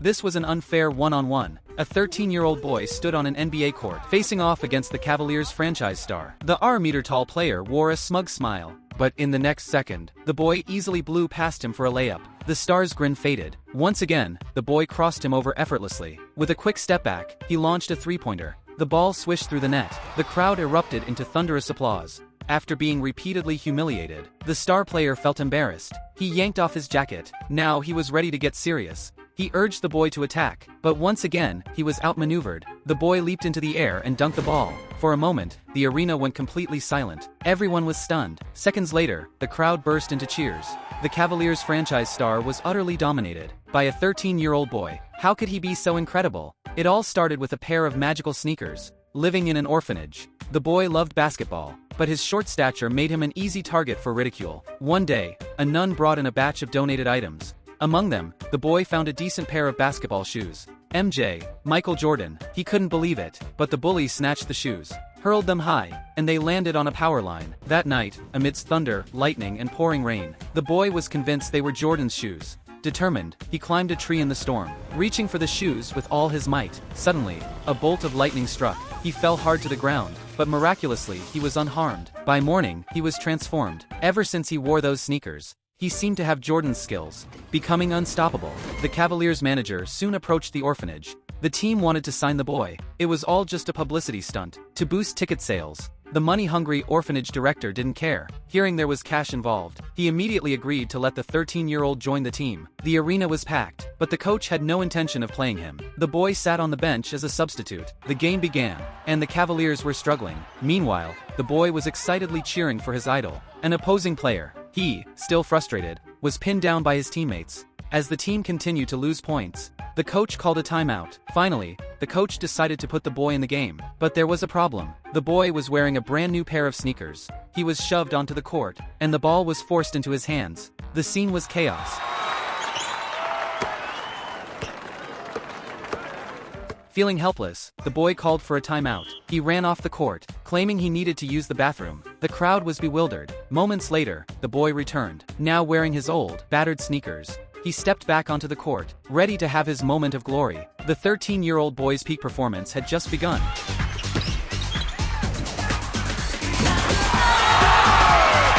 This was an unfair one-on-one. A 13-year-old boy stood on an NBA court, facing off against the Cavaliers franchise star. The 6'4" player wore a smug smile, but in the next second, the boy easily blew past him for a layup. The star's grin faded. Once again, the boy crossed him over effortlessly. With a quick step back, he launched a three-pointer. The ball swished through the net. The crowd erupted into thunderous applause. After being repeatedly humiliated, the star player felt embarrassed. He yanked off his jacket. Now he was ready to get serious. He urged the boy to attack, but once again, he was outmaneuvered. The boy leaped into the air and dunked the ball. For a moment, the arena went completely silent. Everyone was stunned. Seconds later, the crowd burst into cheers. The Cavaliers franchise star was utterly dominated by a 13-year-old boy. How could he be so incredible? It all started with a pair of magical sneakers. Living in an orphanage, the boy loved basketball, but his short stature made him an easy target for ridicule. One day, a nun brought in a batch of donated items. Among them, the boy found a decent pair of basketball shoes. MJ, Michael Jordan. He couldn't believe it, but the bully snatched the shoes, hurled them high, and they landed on a power line. That night, amidst thunder, lightning, and pouring rain, the boy was convinced they were Jordan's shoes. Determined, he climbed a tree in the storm, reaching for the shoes with all his might. Suddenly, a bolt of lightning struck. He fell hard to the ground, but miraculously, he was unharmed. By morning, he was transformed. Ever since he wore those sneakers, he seemed to have Jordan's skills, becoming unstoppable. The Cavaliers manager soon approached the orphanage. The team wanted to sign the boy. It was all just a publicity stunt to boost ticket sales. The money-hungry orphanage director didn't care. Hearing there was cash involved, he immediately agreed to let the 13-year-old join the team. The arena was packed, but the coach had no intention of playing him. The boy sat on the bench as a substitute. The game began, and the Cavaliers were struggling. Meanwhile, the boy was excitedly cheering for his idol, an opposing player. He, still frustrated, was pinned down by his teammates. As the team continued to lose points, the coach called a timeout. Finally, the coach decided to put the boy in the game. But there was a problem. The boy was wearing a brand new pair of sneakers. He was shoved onto the court, and the ball was forced into his hands. The scene was chaos. Feeling helpless, the boy called for a timeout. He ran off the court, claiming he needed to use the bathroom. The crowd was bewildered. Moments later, the boy returned, now wearing his old, battered sneakers. He stepped back onto the court, ready to have his moment of glory. The 13-year-old boy's peak performance had just begun.